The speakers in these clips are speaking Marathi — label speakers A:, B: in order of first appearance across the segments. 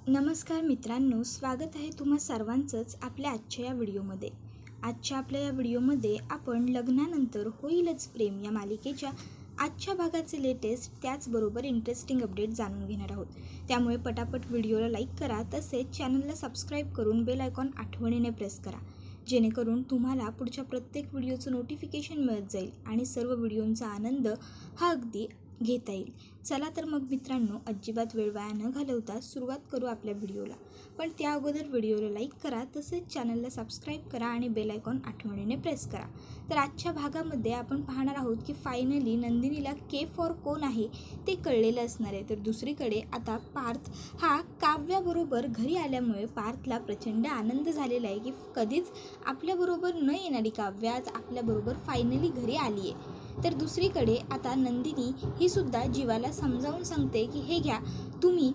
A: नमस्कार मित्रांनो, स्वागत आहे तुम्हा सर्वांचंच आपल्या आजच्या या व्हिडिओमध्ये. आजच्या आपल्या या व्हिडिओमध्ये आपण लग्नानंतर होईलच प्रेम या मालिकेच्या आजच्या भागाचे लेटेस्ट त्याचबरोबर इंटरेस्टिंग अपडेट जाणून घेणार आहोत. त्यामुळे पटापट व्हिडिओला लाईक करा, तसेच चॅनलला सबस्क्राईब करून बेल आयकॉन आठवणीने प्रेस करा, जेणेकरून तुम्हाला पुढच्या प्रत्येक व्हिडिओचं नोटिफिकेशन मिळत जाईल आणि सर्व व्हिडिओंचा आनंद हा अगदी घेता येईल. चला तर मग मित्रांनो, अजिबात वेळ वाया न घालवता सुरुवात करू आपल्या व्हिडिओला. पण त्या अगोदर व्हिडिओला लाईक करा, तसेच चॅनलला सबस्क्राईब करा आणि बेल आयकॉन आठवणीने प्रेस करा. तर आजच्या भागामध्ये आपण पाहणार आहोत की फायनली नंदिनीला के4 कोण आहे ते कळलेलं असणार आहे. तर दुसरीकडे आता पार्थ हा काव्याबरोबर घरी आल्यामुळे पार्थला प्रचंड आनंद झालेला आहे की कधीच आपल्याबरोबर न येणारी काव्या आज आपल्याबरोबर फायनली घरी आली आहे. तर दुसरीकडे आता नंदिनी ही सुद्धा जीवाला समजावून सांगते की हे घ्या, तुम्ही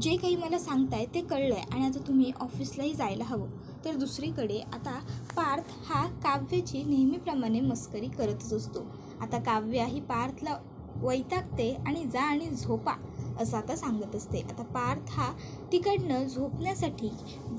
A: जे काही मला सांगताय ते कळलं आहे आणि आता तुम्ही ऑफिसलाही जायला हवं. तर दुसरीकडे आता पार्थ हा काव्याची नेहमीप्रमाणे मस्करी करतच असतो. आता काव्या ही पार्थला वैतागते आणि जा आणि झोपा असं आता सांगत असते. आता पार्थ हा तिकडनं झोपण्यासाठी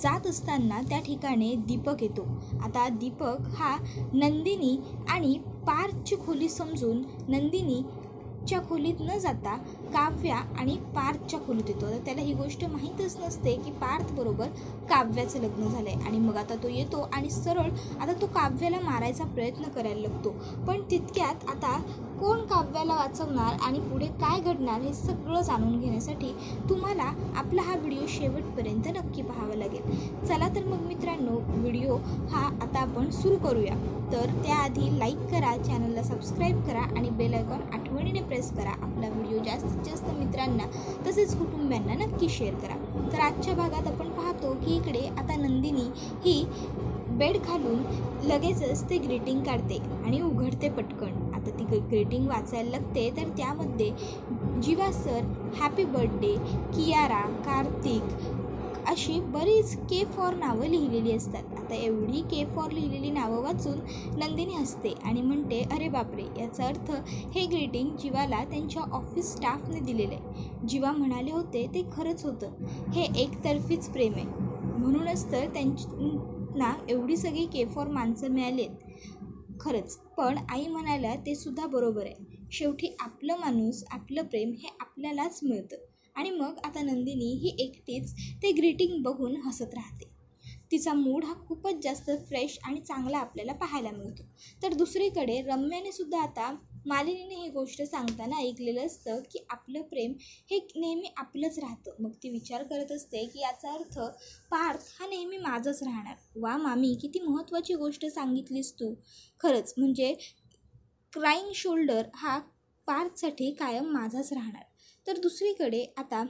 A: जात असताना त्या ठिकाणी दीपक येतो. आता दीपक हा नंदिनी आणि पार्थची खोली समजून नंदिनीच्या खोलीत न जाता काव्या आणि पार्थच्या खोलीत येतो. तर त्याला ही गोष्ट माहीतच नसते की पार्थबरोबर काव्याचं लग्न झालं आहे. आणि मग आता तो येतो आणि सरळ आता तो काव्याला मारायचा प्रयत्न करायला लागतो. पण तितक्यात आता कोण काव्याला वाचवणार आणि पुढे काय घडणार हे सगळं जाणून घेण्यासाठी तुम्हाला आपला हा व्हिडिओ शेवटपर्यंत नक्की पाहावा लागेल. चला तर मग मित्रांनो, व्हिडिओ हा आता आपण सुरू करूया. तर त्याआधी लाईक करा, चॅनलला सबस्क्राईब करा आणि बेल आयकॉन आठवणीने प्रेस करा. आपला व्हिडिओ जास्तीत जास्त मित्रांना तसेच कुटुंबियांना नक्की शेअर करा. तर आजच्या भागात आपण पाहतो की इकडे आता नंदिनी ही बेड खालून लगेचच ते ग्रीटिंग काढते आणि उघडते पटकन. आता ती ग्रीटिंग वाचायला लागते. तर त्यामध्ये Jeeva sir, happy birthday, Kiara, Kartik अशी बरीच के4 नावं लिहिलेली असतात. आता एवढी के4 लिहिलेली नावं वाचून नंदिनी हसते आणि म्हणते, अरे बापरे, याचा अर्थ हे ग्रीटिंग जीवाला त्यांच्या ऑफिस स्टाफने दिलेलं आहे. जीवा म्हणाले होते ते खरंच होतं, हे एकतर्फीच प्रेम आहे. म्हणूनच तर त्यांना एवढी सगळी के4 माणसं मिळालीत. खरंच, पण आई म्हणाल्या ते सुद्धा बरोबर आहे. शेवटी आपलं माणूस, आपलं प्रेम हे आपल्यालाच मिळतं. आणि मग आता नंदिनी ही एकटीच ते ग्रीटिंग बघून हसत राहते. तिचा मूड हा खूपच जास्त फ्रेश आणि चांगला आपल्याला पाहायला मिळतो. तर दुसरीकडे रम्याने सुद्धा आता मालिनीने ही गोष्ट सांगताना ऐकलेलं असतं की आपलं प्रेम हे नेहमी आपलंच राहतं. मग ती विचार करत असते की याचा अर्थ पार्थ हा नेहमी माझंच राहणार. वा मामी, किती महत्त्वाची गोष्ट सांगितलीस तू. खरंच, म्हणजे क्राईंग शोल्डर हा पार्थसाठी कायम माझाच राहणार. तर दुसरीकडे आता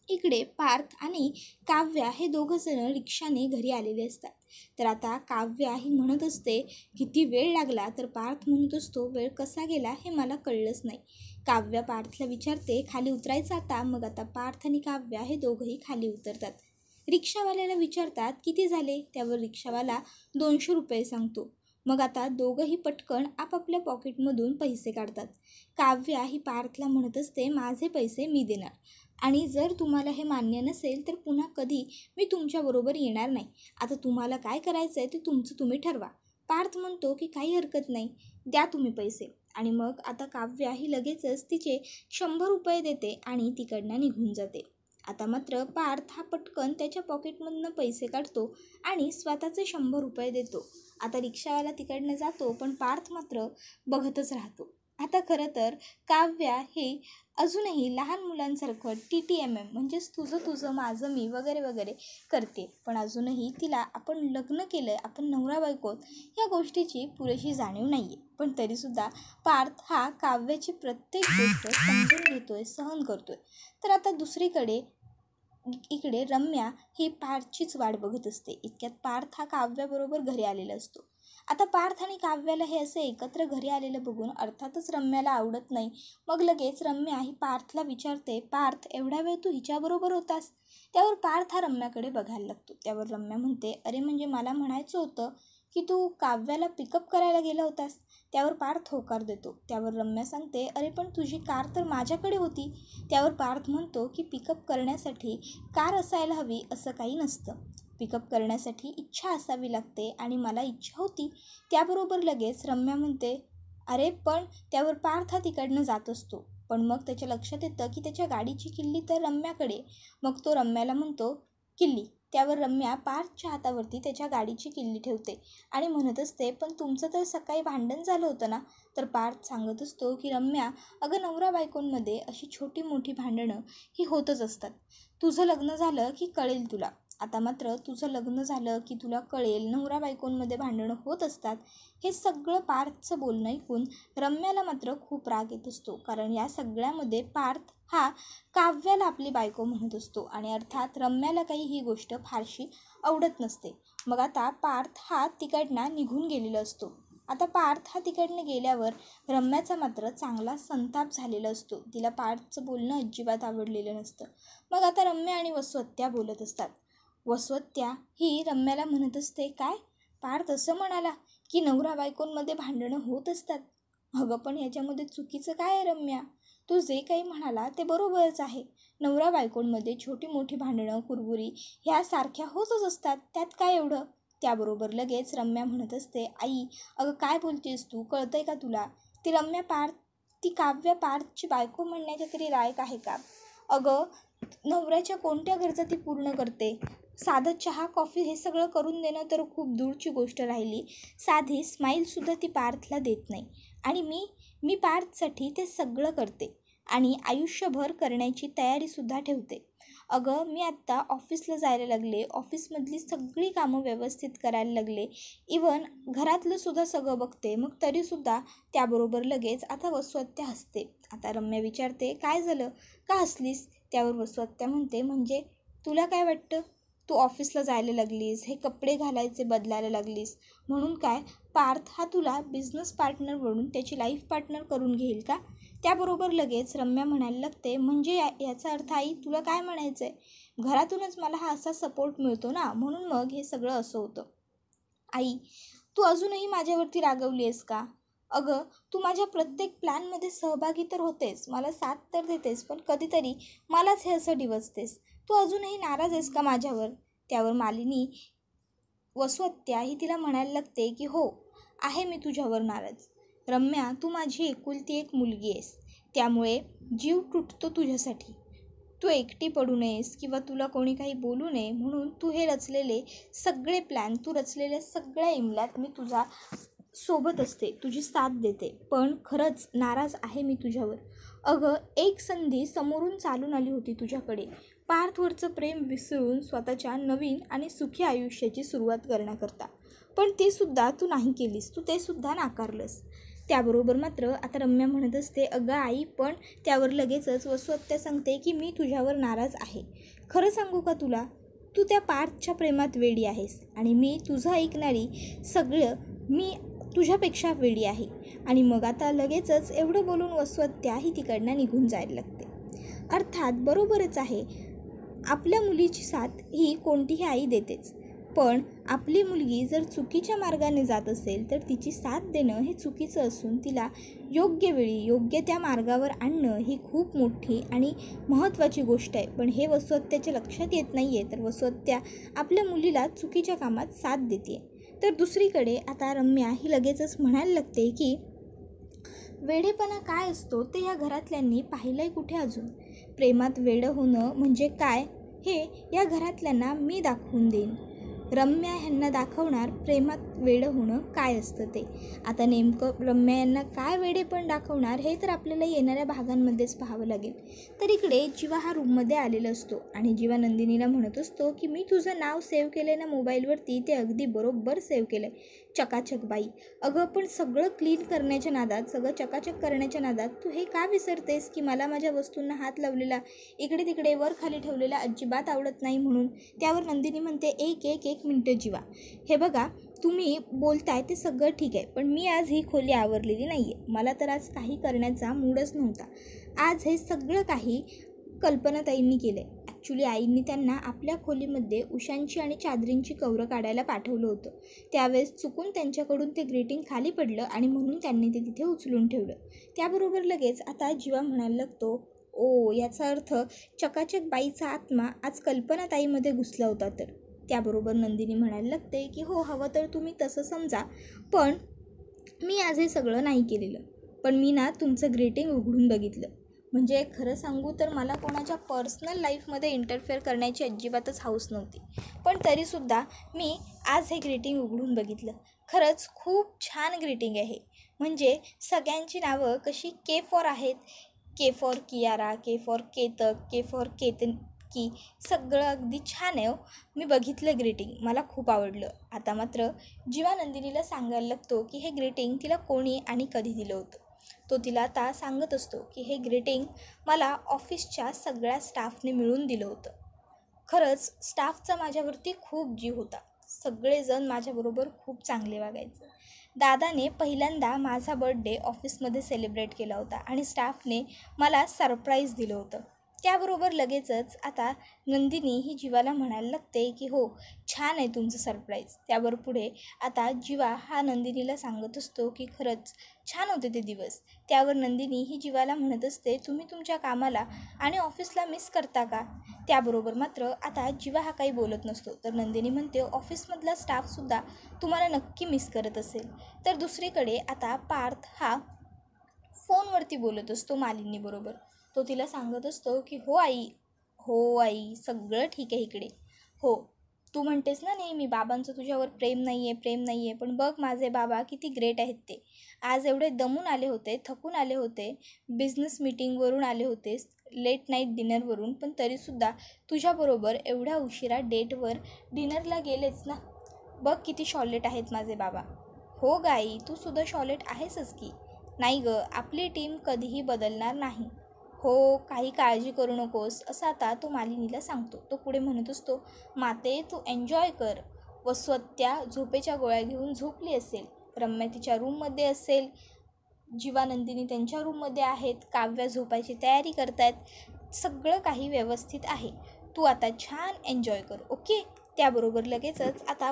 A: इकडे पार्थ आणि काव्या हे दोघंजण रिक्षाने घरी आलेले असतात. तर आता काव्या ही म्हणत असते किती वेळ लागला, तर पार्थ म्हणत असतो वेळ कसा गेला हे मला कळलंच नाही. काव्या पार्थला विचारते खाली उतरायचं आता. मग आता पार्थ आणि काव्या हे दोघंही खाली उतरतात. रिक्षावाल्याला विचारतात किती झाले. त्यावर रिक्षावाला 200 रुपये सांगतो. मग आता दोघंही पटकन आपापल्या पॉकेटमधून पैसे काढतात. काव्या ही पार्थला म्हणत असते माझे पैसे मी देणार आणि जर तुम्हाला हे मान्य नसेल तर पुन्हा कधी मी तुमच्याबरोबर येणार नाही. आता तुम्हाला काय करायचं आहे ते तुमचं तुम्ही ठरवा. पार्थ म्हणतो की काही हरकत नाही, द्या तुम्ही पैसे. आणि मग आता काव्या ही लगेचच तिचे 100 रुपये देते आणि तिकडनं निघून जाते. आता मात्र पार्थ हा पटकन त्याच्या पॉकेटमधनं पैसे काढतो आणि स्वतःचे 100 रुपये देतो. आता रिक्षावाला तिकडनं जातो, पण पार्थ मात्र बघतच राहतो. आता खरं तर काव्या हे अजूनही लहान मुलांसारखं TTMM म्हणजेच तुझं माझं मी वगैरे वगैरे करते. पण अजूनही तिला आपण लग्न केलं आहे, आपण नवरा बायकोत या गोष्टीची पुरेशी जाणीव नाही आहे. पण तरीसुद्धा पार्थ हा काव्याची प्रत्येक गोष्ट समजून घेतोय, सहन करतोय. तर आता दुसरीकडे इकडे रम्या ही पार्थचीच वाट बघत असते. इतक्यात पार्थ हा काव्याबरोबर घरी आलेला असतो. आता पार्थ आणि काव्याला हे असे एकत्र घरी आलेलं बघून अर्थातच रम्याला आवडत नाही. मग लगेच रम्या ही पार्थला विचारते, पार्थ, एवढा वेळ तू हिच्याबरोबर होतास. त्यावर पार्थ हा रम्याकडे बघायला लागतो. त्यावर रम्या म्हणते, अरे म्हणजे मला म्हणायचं होतं की तू काव्याला पिकअप करायला गेला होतास? त्यावर पार्थ होकार देतो. त्यावर रम्या सांगते, अरे पण तुझी कार तर माझ्याकडे होती. त्यावर पार्थ म्हणतो की पिकअप करण्यासाठी कार असायला हवी असं काही नसतं. पिकअप करण्यासाठी इच्छा असावी लागते आणि मला इच्छा होती. त्याबरोबर लगेच रम्या म्हणते, अरे पण त्यावर पार्थ हा तिकडनं जात असतो. पण मग त्याच्या लक्षात येतं की त्याच्या गाडीची किल्ली तर रम्याकडे. मग तो रम्याला म्हणतो, किल्ली. त्यावर रम्या पार्थच्या हातावरती त्याच्या गाडीची किल्ली ठेवते आणि म्हणत असते, पण तुमचं तर सकाळी भांडण झालं होतं ना? तर पार्थ सांगत असतो की रम्या, अगं नवरा बायकोंमध्ये अशी छोटी मोठी भांडणं ही होतच असतात. तुझं लग्न झालं की कळेल तुला. आता मात्र तुझं लग्न झालं की तुला कळेल नवरा बायकोंमध्ये भांडणं होत असतात. हे सगळं पार्थचं बोलणं ऐकून रम्याला मात्र खूप राग येत असतो. कारण या सगळ्यामध्ये पार्थ हा काव्याला आपली बायको म्हणत असतो आणि अर्थात रम्याला काही ही गोष्ट फारशी आवडत नसते. मग आता पार्थ हा तिकडनं निघून गेलेला असतो. आता पार्थ हा तिकडनं गेल्यावर रम्याचा मात्र चांगला संताप झालेला असतो. तिला पार्थचं बोलणं अजिबात आवडलेलं नसतं. मग आता रम्या आणि वसवत्या बोलत असतात. वसवत्या ही रम्याला म्हणत असते, काय पार्थ असं म्हणाला की नवरा बायकोंमध्ये भांडणं होत असतात? अगं पण ह्याच्यामध्ये चुकीचं काय आहे रम्या? तू जे काही म्हणाला ते बरोबरच आहे. नवरा बायकोंमध्ये छोटी मोठी भांडणं कुरबुरी ह्या सारख्या होतच असतात, त्यात काय एवढं? त्याबरोबर लगेच रम्या म्हणत असते, आई अगं काय बोलतेस तू, कळतंय का तुला? ती काव्या पार्थची बायको म्हणण्याच्या तरी लायक आहे का? अगं नवऱ्याच्या कोणत्या गरजा ती पूर्ण करते? साधं चहा कॉफी हे सगळं करून देणं तर खूप दूरची गोष्ट राहिली. साधी स्माईलसुद्धा ती पार्थला देत नाही. आणि मी पार्थसाठी ते सगळं करते आणि आयुष्यभर करण्याची तयारीसुद्धा ठेवते. अगं मी आत्ता ऑफिसला जायला लागले, ऑफिसमधली सगळी कामं व्यवस्थित करायला लागले, इवन घरातलं सुद्धा सगळं बघते. मग तरीसुद्धा त्याबरोबर लगेच आता वसवत्या हसते. आता रम्या विचारते, काय झालं, का हसलीस? त्यावर वसवत्या म्हणते, म्हणजे तुला काय वाटतं? तू ऑफिसला जायला लागलीस, हे कपडे घालायचे बदलायला लागलीस म्हणून काय पार्थ हा तुला बिझनेस पार्टनर बनून त्याची लाईफ पार्टनर करून घेईल का? त्याबरोबर लगेच रम्या म्हणायला लागते, म्हणजे याचा अर्थ आई तुला काय म्हणायचं आहे? घरातूनच मला हा असा सपोर्ट मिळतो ना, म्हणून मग हे सगळं असं होतं. आई तू अजूनही माझ्यावरती रागवली आहेस का? अगं तू माझ्या प्रत्येक प्लॅनमध्ये सहभागी तर होतेस, मला साथ तर देतेस, पण कधीतरी मलाच हे असं डिवचतेस. तू अजूनही नाराज आहेस का माझ्यावर? त्यावर मालिनी वसवत्या ही तिला म्हणायला लागते की हो आहे मी तुझ्यावर नाराज. रम्या तू माझी एकुलती एक मुलगी आहेस, त्यामुळे जीव तुटतो तुझ्यासाठी. तू एकटी पडू नयेस किंवा तुला कोणी काही बोलू नये म्हणून तू हे रचलेले सगळे प्लॅन, तू रचलेल्या सगळ्या इमल्यात मी तुझा सोबत असते, तुझी साथ देते, पण खरंच नाराज आहे मी तुझ्यावर. अगं एक संधी समोरून चालून आली होती तुझ्याकडे, पार्थवरचं प्रेम विसरून स्वतःच्या नवीन आणि सुखी आयुष्याची सुरुवात करण्याकरता, पण ते सुद्धा तू नाही केलीस, तू ते सुद्धा नाकारलंस. त्याबरोबर मात्र आता रम्या म्हणत असते, अगं आई पण त्यावर लगेचच वसवत्या सांगते की मी तुझ्यावर नाराज आहे. खरं सांगू का तुला, तू त्या पार्थच्या प्रेमात वेडी आहेस आणि मी तुझं ऐकणारी सगळं मी तुझ्यापेक्षा वेडी आहे. आणि मग आता लगेचच एवढं बोलून वसवत्या ही तिकडनं निघून जायला लागते. अर्थात बरोबरच आहे, आपल्या मुलीची साथ ही कोणतीही आई देतेच, पण आपली मुलगी जर चुकीच्या मार्गाने जात असेल तर तिची साथ देणं हे चुकीचं असून तिला योग्य वेळी योग्य त्या मार्गावर आणणं ही खूप मोठी आणि महत्त्वाची गोष्ट आहे. पण हे वसवत्याच्या लक्षात येत नाही आहे, तर वसवत्या आपल्या मुलीला चुकीच्या कामात साथ देते. तर दुसरीकडे आता रम्या ही लगेचच म्हणायला लागते की वेडेपणा काय असतो ते या घरातल्यांनी पाहिलं आहे कुठे अजून? प्रेमात वेडं होणं म्हणजे काय हे या घरातल्यांना मी दाखवून देईन. रम्या ह्यांना दाखवणार प्रेमात वेडं होणं काय असतं ते. आता नेमकं रम्या यांना काय वेडेपण दाखवणार हे तर आपल्याला येणाऱ्या भागांमध्येच पाहावं लागेल. तर इकडे जीवा हा रूममध्ये आलेला असतो आणि जीवा नंदिनीला म्हणत असतो की मी तुझं नाव सेव्ह केलं आहे ना मोबाईलवरती, ते अगदी बरोबर सेव्ह केलं आहे, चकाचक बाई. अगं पण सगळं क्लीन करण्याच्या नादात, सगळं चकाचक करण्याच्या नादात तू हे का विसरतेस की मला माझ्या वस्तूंना हात लावलेला, इकडे तिकडे वर खाली ठेवलेला अजिबात आवडत नाही म्हणून. त्यावर नंदिनी म्हणते, एक मिनटं जीवा, हे बघा तुम्ही बोलताय ते सगळं ठीक आहे, पण मी आज ही खोली आवरलेली नाही आहे, मला तर आज काही करण्याचा मूडच नव्हता. आज हे सगळं काही कल्पनाताईंनी केलं आहे. ॲक्च्युली आईंनी त्यांना आपल्या खोलीमध्ये उशांची आणि चादरींची कवरं काढायला पाठवलं होतं. त्यावेळेस चुकून त्यांच्याकडून ते ग्रीटिंग खाली पडलं आणि म्हणून त्यांनी ते तिथे उचलून ठेवलं. त्याबरोबर लगेच आता जीवा म्हणायला लागतो, ओ याचा अर्थ चकाचक बाईचा आत्मा आज कल्पनाताईमध्ये घुसला होता तर. त्याबरोबर नंदिनी म्हणायला लागते की हो, हवं तर तुम्ही तसं समजा, पण मी आज हे सगळं नाही केलेलं. पण मी ना तुमचं ग्रीटिंग उघडून बघितलं. म्हणजे खरं सांगू तर मला कोणाच्या पर्सनल लाईफमध्ये इंटरफेअर करण्याची अजिबातच हौस नव्हती, पण तरीसुद्धा मी आज हे ग्रीटिंग उघडून बघितलं. खरंच खूप छान ग्रीटिंग आहे. म्हणजे सगळ्यांची नावं कशी के फॉर आहेत, K for Kiara, K for Ketak, K for Ketan की सगळं अगदी छान आहे. मी बघितलं ग्रीटिंग, मला खूप आवडलं. आता मात्र जीवा नंदिनीला सांगायला लागतो की हे ग्रीटिंग तिला कोणी आणि कधी दिलं होतं. तो तिला आता सांगत असतो की हे ग्रीटिंग मला ऑफिसच्या सगळ्या स्टाफने मिळून दिलं होतं. खरंच स्टाफचा माझ्यावरती खूप जीव होता. सगळेजण माझ्याबरोबर खूप चांगले वागायचे. दादाने पहिल्यांदा माझा बर्थडे ऑफिसमध्ये सेलिब्रेट केला होता आणि स्टाफने मला सरप्राईज दिलं होतं. त्याबरोबर लगेचच आता नंदिनी ही जीवाला म्हणायला लागते की हो, छान आहे तुमचं सरप्राईज. त्यावर पुढे आता जीवा हा नंदिनीला सांगत असतो की खरंच छान होते ते दिवस. त्यावर नंदिनी ही जीवाला म्हणत असते, तुम्ही तुमच्या कामाला आणि ऑफिसला मिस करता का? त्याबरोबर मात्र आता जीवा हा काही बोलत नसतो. तर नंदिनी म्हणते, ऑफिसमधला स्टाफसुद्धा तुम्हाला नक्की मिस करत असेल. तर दुसरीकडे आता पार्थ हा फोनवरती बोलत असतो मालिनीबरोबर. तो तिला सांगत असतो की हो आई सगळं ठीक आहे इकडे. हो, तू म्हणतेस ना नेहमी बाबांचं तुझ्यावर प्रेम नाही आहे, पण बघ माझे बाबा किती ग्रेट आहेत ते. आज एवढे दमून आले होते, थकून आले होते, बिझनेस मीटिंगवरून आले होते, लेट नाईट डिनरवरून, पण तरीसुद्धा तुझ्याबरोबर एवढ्या उशिरा डेटवर डिनरला गेलेच ना. बघ किती शॉलेट आहेत माझे बाबा. हो गाई, तू सुद्धा शॉलेट आहेसच की. नाही गं, आपली टीम कधीही बदलणार नाही. हो, काही काळजी करू नकोस, असं आता तो मालिनीला सांगतो. तो पुढे म्हणत असतो, माते तू एन्जॉय कर. वसवत्या झोपेच्या गोळ्या घेऊन झोपली असेल, रम्या तिच्या रूममध्ये असेल, जीवानंदिनी त्यांच्या रूममध्ये आहेत, काव्या झोपायची तयारी करतायत. सगळं काही व्यवस्थित आहे. तू आता छान एन्जॉय कर, ओके. त्याबरोबर लगेचच आता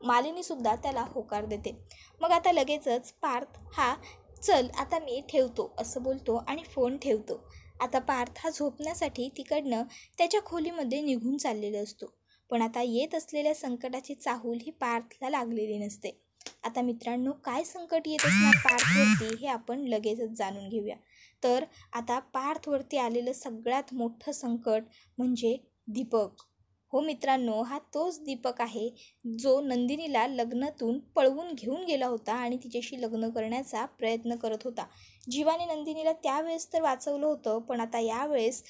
A: मालिनीसुद्धा त्याला होकार देते. मग आता लगेचच पार्थ हा चल आता मी ठेवतो असं बोलतो आणि फोन ठेवतो. आता पार्थ हा झोपण्यासाठी तिकडनं त्याच्या खोलीमध्ये निघून चाललेला असतो. पण आता येत असलेल्या संकटाची चाहूल ही पार्थला लागलेली नसते. आता मित्रांनो, काय संकट येत असणार पार्थवरती हे आपण लगेचच जाणून घेऊया. तर आता पार्थवरती आलेलं सगळ्यात मोठं संकट म्हणजे दीपक. हो मित्रांनो, हा तोच दीपक आहे जो नंदिनीला लग्नातून पळवून घेऊन गेला होता आणि तिच्याशी लग्न करण्याचा प्रयत्न करत होता. जीवाने नंदिनीला त्यावेळेस तर वाचवलं होतं, पण आता यावेळेस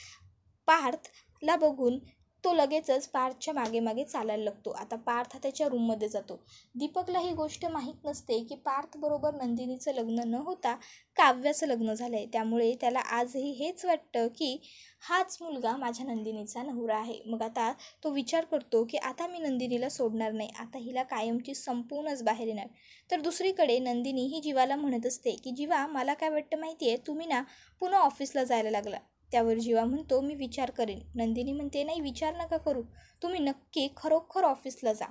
A: पार्थला बघून तो लगेचच पार्थच्या मागे मागे चालायला लागतो. आता पार्थ त्याच्या रूममध्ये जातो. दीपकला ही गोष्ट माहीत नसते की पार्थबरोबर नंदिनीचं लग्न न होता काव्याचं लग्न झालं आहे. त्यामुळे त्याला आजही हेच वाटतं की हाच मुलगा माझ्या नंदिनीचा नवरा आहे. मग आता तो विचार करतो की आता मी नंदिनीला सोडणार नाही, आता हिला कायमची संपूर्णच बाहेर येणार. तर दुसरीकडे नंदिनी ही जीवाला म्हणत असते की जीवा, मला काय वाटतं माहिती आहे, तुम्ही ना पुन्हा ऑफिसला जायला लागला. त्यावर जीवा म्हणतो, मी विचार करेन. नंदिनी म्हणते, नाही विचार नका करू, तुम्ही नक्की खरोखर ऑफिसला जा.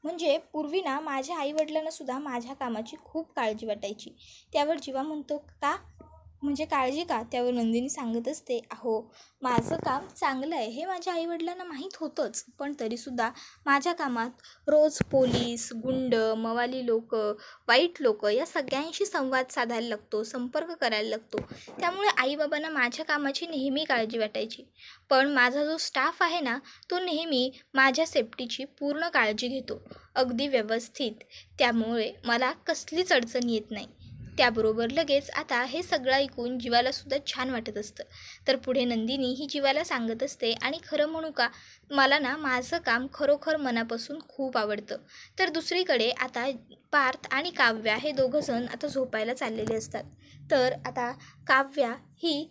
A: म्हणजे पूर्वी ना माझ्या आईवडिलांनासुद्धा माझ्या कामाची खूप काळजी वाटायची. त्यावर जीवा म्हणतो, का म्हणजे काळजी का? त्यावर नंदिनी सांगत असते, अहो माझं काम चांगलं आहे हे माझ्या आईवडिलांना माहीत होतंच, पण तरीसुद्धा माझ्या कामात रोज पोलीस, गुंड, मवाली लोक, वाईट लोक या सगळ्यांशी संवाद साधायला लागतो, संपर्क करायला लागतो. त्यामुळे आईबाबांना माझ्या कामाची नेहमी काळजी वाटायची. पण माझा जो स्टाफ आहे ना, तो नेहमी माझ्या सेफ्टीची पूर्ण काळजी घेतो, अगदी व्यवस्थित. त्यामुळे मला कसलीच अडचण येत नाही. त्याबरोबर लगेच आता हे सगळं ऐकून जीवालासुद्धा छान वाटत असतं. तर पुढे नंदिनी ही जीवाला सांगत असते, आणि खरं म्हणू का, मला ना माझं काम खरोखर मनापासून खूप आवडतं. तर दुसरीकडे आता पार्थ आणि काव्या हे दोघंजण आता झोपायला चाललेले असतात. तर आता काव्या ही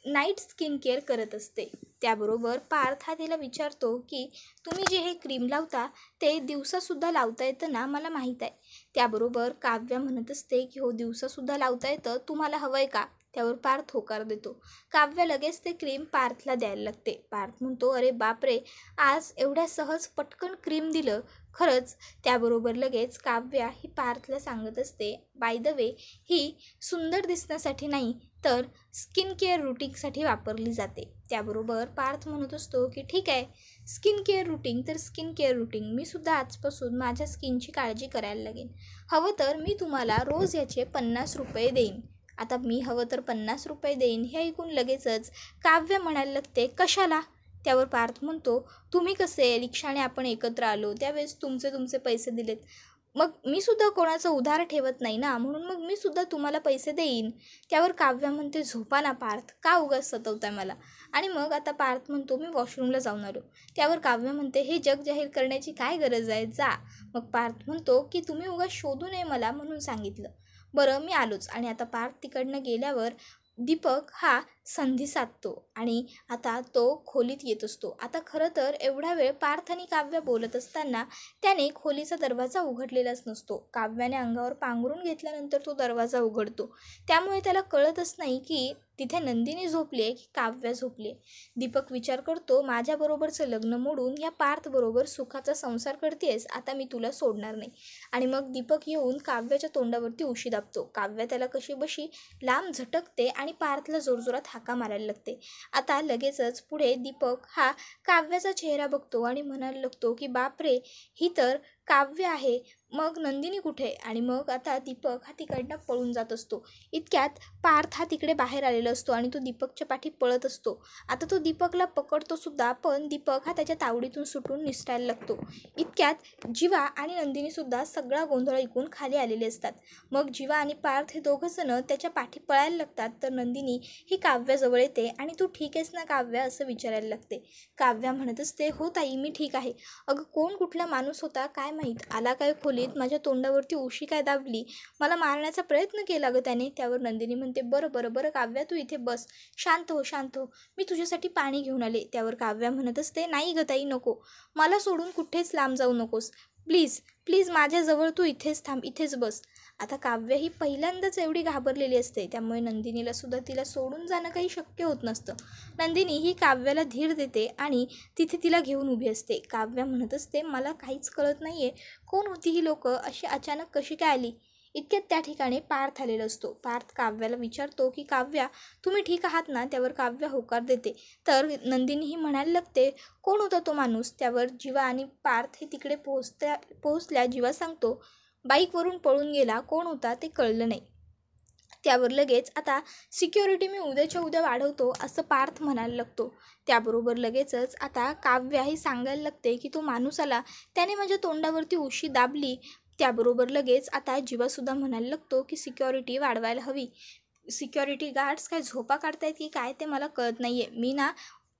A: नाईट स्किन केअर करत असते. त्याबरोबर पार्थ हा तिला विचारतो की तुम्ही जे हे क्रीम लावता ते दिवसासुद्धा लावता येतं ना, मला माहीत आहे. त्याबरोबर काव्या म्हणत असते की हो, दिवसासुद्धा लावता येतं, तुम्हाला हवं आहे का? त्यावर पार्थ होकार देतो. काव्या लगेच ते क्रीम पार्थला द्यायला लागते. पार्थ म्हणतो, अरे बापरे, आज एवढ्या सहज पटकन क्रीम दिलं. खरंच. त्याबरोबर लगेच काव्या ही पार्थला सांगत असते, बाय द वे, ही सुंदर दिसण्यासाठी नाही तर स्किन केअर रुटीनसाठी वापरली जाते. त्याबरोबर पार्थ म्हणत असतो की ठीक आहे, स्किन केअर रुटीन तर स्किन केअर रुटीन, मी सुद्धा आजपासून माझ्या स्किनची काळजी करायला लागेन. हवं तर मी तुम्हाला रोज याचे 50 रुपये देईन. आता मी हवं तर 50 रुपये देईन हे ऐकून लगेचच काव्य म्हणायला लागते, कशाला? त्यावर पार्थ म्हणतो, तुम्ही कसे रिक्षाने आपण एकत्र आलो त्यावेळेस तुमचे पैसे दिलेत, मग मी सुद्धा कोणाचं उधार ठेवत नाही ना, म्हणून मग मी सुद्धा तुम्हाला पैसे देईन. त्यावर काव्या म्हणते, झोपा ना पार्थ, का उगाच सतवताय मला? आणि मग आता पार्थ म्हणतो, मी वॉशरूमला जाऊन आलो. त्यावर काव्य म्हणते, हे जग जाहीर करण्याची काय गरज आहे, जा. मग पार्थ म्हणतो की तुम्ही उगाच शोधू नये मला म्हणून सांगितलं. बरं, मी आलोच. आणि आता पार्थ तिकडनं गेल्यावर दीपक हा संधी साधतो आणि आता तो खोलीत येत असतो. आता खरं तर एवढा वेळ पार्थ आणि काव्य बोलत असताना त्याने खोलीचा दरवाजा उघडलेलाच नसतो. काव्याने अंगावर पांघरून घेतल्यानंतर तो दरवाजा उघडतो. त्यामुळे त्याला कळतच नाही की तिथे नंदिनी झोपली आहे की काव्या झोपली आहे. दीपक विचार करतो, माझ्याबरोबरचं लग्न मोडून या पार्थबरोबर सुखाचा संसार करतेस, आता मी तुला सोडणार नाही. आणि मग दीपक येऊन काव्याच्या तोंडावरती उशी दाबतो. काव्या त्याला कशी बशी लांब झटकते आणि पार्थला जोरजोरात हाका मारायला लागते. आता लगेचच पुढे दीपक हा काव्याचा चेहरा बघतो आणि म्हणायला लागतो की बापरे, ही तर काव्य आहे, मग नंदिनी कुठे? आणि मग आता दीपक हा तिकडनं पळून जात असतो. इतक्यात पार्थ हा तिकडे बाहेर आलेला असतो आणि तो दीपकच्या पाठी पळत असतो. आता तो दीपकला पकडतो सुद्धा, पण दीपक हा त्याच्या तावडीतून सुटून निसटायला लागतो. इतक्यात जीवा आणि नंदिनीसुद्धा सगळा गोंधळ ऐकून खाली आलेले असतात. मग जीवा आणि पार्थ हे दोघंजणं त्याच्या पाठी पळायला लागतात, तर नंदिनी ही काव्याजवळ येते आणि तू ठीक आहेस ना काव्या असं विचारायला लागते. काव्या म्हणत असते, हो ताई, मी ठीक आहे. अगं कोण कुठला माणूस होता काय माहीत, आला काय खोलीत, माझ्या तोंडावरती उशी काय दाबली, मला मारण्याचा प्रयत्न केला ग त्याने. त्यावर नंदिनी म्हणते, बरं बरं बरं काव्या, तू इथे बस, शांत हो शांत हो, मी तुझ्यासाठी पाणी घेऊन आले. त्यावर काव्या म्हणत असते, नाही ग ताई, नको, मला सोडून कुठेच लांब जाऊ नकोस, प्लीज प्लीज माझ्याजवळ तू इथेच थांब, इथेच बस. आता काव्य ही पहिल्यांदाच एवढी घाबरलेली असते, त्यामुळे नंदिनीला सुद्धा तिला सोडून जाणं काही शक्य होत नसतं. नंदिनी ही काव्याला धीर देते आणि तिथे तिला घेऊन उभी असते. काव्या म्हणत असते, मला काहीच कळत नाही आहे, कोण होती ही लोकं, अशी अचानक कशी काय आली? इतक्यात त्या ठिकाणी पार्थ आलेला असतो. पार्थ काव्याला विचारतो की काव्या, तुम्ही ठीक आहात ना? त्यावर काव्य होकार देते. तर नंदिनी ही म्हणायला लागते, कोण होता तो माणूस? त्यावर जीवा आणि पार्थ हे तिकडे पोहोचल्या जीवा सांगतो, बाईकवरून पळून गेला, कोण होता ते कळलं नाही. त्यावर लगेच आता सिक्युरिटी मी उद्याच्या उद्या वाढवतो असं पार्थ म्हणायला लागतो. त्याबरोबर लगेचच आता काव्या ही सांगायला लागते की तो माणूस आला, त्याने माझ्या तोंडावरती उशी दाबली. त्याबरोबर लगेच आता जीवासुद्धा म्हणायला लागतो की सिक्युरिटी वाढवायला हवी. सिक्युरिटी गार्ड्स काय झोपा काढतायत की काय ते मला कळत नाही आहे, मी ना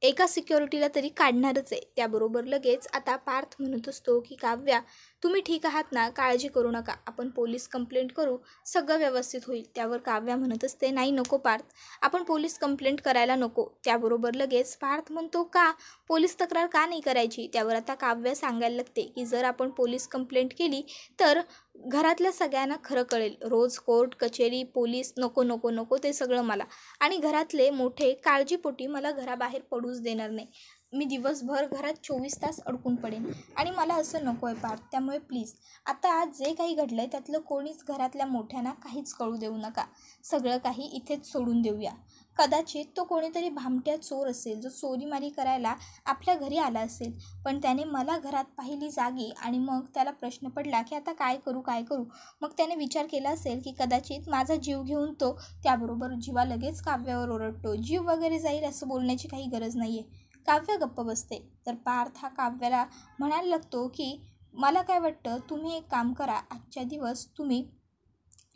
A: एका सिक्युरिटीला तरी काढणारच आहे. त्याबरोबर लगेच आता पार्थ म्हणत असतो की काव्या, तुम्ही ठीक आहात ना? काळजी करू नका, आपण पोलीस कंप्लेंट करू, सगळं व्यवस्थित होईल. त्यावर काव्या म्हणत असते, नाही नको पार्थ, आपण पोलीस कंप्लेंट करायला नको. त्याबरोबर लगेच पार्थ म्हणतो, का पोलीस तक्रार का नाही करायची? त्यावर आता काव्या सांगायला लागते की जर आपण पोलीस कंप्लेंट केली तर घरातल्या सगळ्यांना खरं कळेल, रोज कोर्ट कचेरी पोलीस नको नको नको ते सगळं मला, आणि घरातले मोठे काळजीपोटी मला घराबाहेर पडूच देणार नाही, मी दिवसभर घरात 24 तास अडकून पडेन आणि मला असं नको आहे पार्थ. त्यामुळे प्लीज आता आज जे काही घडलं आहे त्यातलं कोणीच घरातल्या मोठ्यांना काहीच कळू देऊ नका, सगळं काही इथेच सोडून देऊया. कदाचित तो कोणीतरी भामट्या चोर असेल जो चोरीमारी करायला आपल्या घरी आला असेल, पण त्याने मला घरात पाहिली जागी आणि मग त्याला प्रश्न पडला की आता काय करू काय करू, मग त्याने विचार केला असेल की कदाचित माझा जीव घेऊन तो. त्याबरोबर जीवा लगेच काव्यावर ओरडतो, जीव वगैरे जाईल असं बोलण्याची काही गरज नाही आहे. काव्य गप्प बसते. तर पार्थ हा काव्याला म्हणायला लागतो की मला काय वाटतं, तुम्ही एक काम करा, आजच्या दिवस तुम्ही.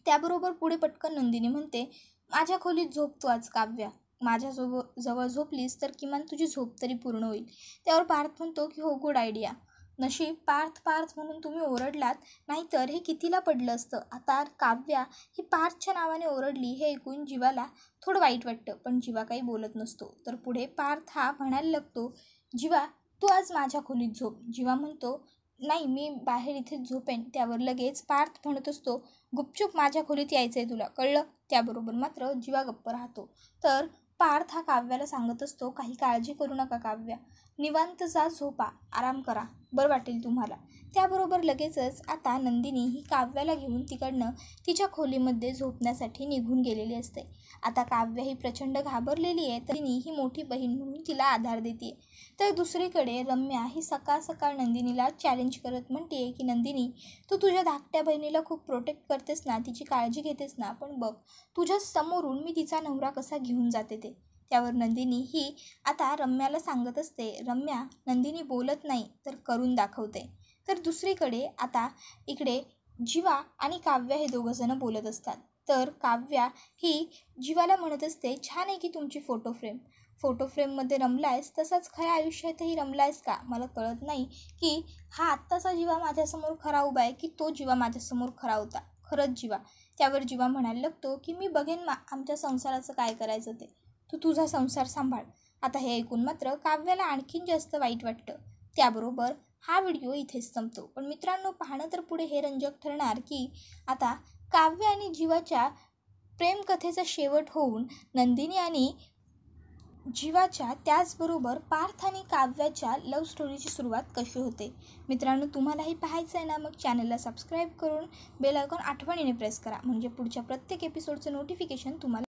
A: त्याबरोबर पुढे पटकन नंदिनी म्हणते, माझ्या खोलीत झोपतो आज काव्या, जवळ झोपलीस तर किमान तुझी झोप तरी पूर्ण होईल. त्यावर पार्थ म्हणतो की हो, गुड आयडिया. नशीब पार्थ पार्थ म्हणून तुम्ही ओरडलात, नाहीतर हे कितीला पडलं असतं. आता काव्या ही पार्थच्या नावाने ओरडली हे ऐकून जीवाला थोडं वाईट वाटतं, पण जीवा काही बोलत नसतो. तर पुढे पार्थ हा म्हणायला लागतो, जीवा तू आज माझ्या खोलीत झोप. जीवा म्हणतो, नाही मी बाहेर इथे झोपेन. त्यावर लगेच पार्थ म्हणत असतो, गुपचूप माझ्या खोलीत यायचं आहे तुला, कळलं? त्याबरोबर मात्र जीवा गप्प राहतो. तर पार्थ हा काव्याला सांगत असतो, काही काळजी करू नका काव्या, निवांत जा, झोपा, आराम करा, बरं वाटेल तुम्हाला. त्याबरोबर लगेचच आता नंदिनी ही काव्याला घेऊन तिकडनं तिच्या खोलीमध्ये झोपण्यासाठी निघून गेलेली असते. आता काव्य ही प्रचंड घाबरलेली आहे, तर नंदिनी ही मोठी बहीण म्हणून तिला आधार देते. तर दुसरीकडे रम्या ही सकाळ सकाळ नंदिनीला चॅलेंज करत म्हणते की नंदिनी, तू तुझ्या धाकट्या बहिणीला खूप प्रोटेक्ट करतेस ना, तिची काळजी घेतेस ना, पण बघ तुझ्या समोरून मी तिचा नवरा कसा घेऊन जाते ते. त्यावर नंदिनी ही आता रम्याला सांगत असते, रम्या, नंदिनी बोलत नाही तर करून दाखवते. तर दुसरीकडे आता इकडे जीवा आणि काव्या हे दोघंजणं बोलत असतात. तर काव्या ही जीवाला म्हणत असते, छान आहे की तुमची फोटो फ्रेममध्ये रमलायस, तसाच खऱ्या आयुष्यातही रमलायस का? मला कळत नाही की हा आत्ताचा जीवा माझ्यासमोर खरा उभा आहे की तो जीवा माझ्यासमोर खरा होता. खरंच जीवा. त्यावर जीवा म्हणायला लागतो की मी बघेन आमच्या संसाराचं काय करायचं ते, तू तुझा संसार सांभाळ. आता हे ऐकून मात्र काव्याला आणखीन जास्त वाईट वाटतं. त्याबरोबर हा व्हिडिओ इथेच संपतो. पण मित्रांनो, पाहणं तर पुढे हे रंजक ठरणार की आता काव्य आणि जीवाच्या प्रेमकथेचा शेवट होऊन नंदिनी आणि जीवाच्या, त्याचबरोबर पार्थ आणि काव्याच्या लव्ह स्टोरीची सुरुवात कशी होते. मित्रांनो, तुम्हालाही पाहायचं आहे ना, मग चॅनलला सबस्क्राईब करून बेल आयकॉन आठवणीने प्रेस करा, म्हणजे पुढच्या प्रत्येक एपिसोडचं नोटिफिकेशन तुम्हाला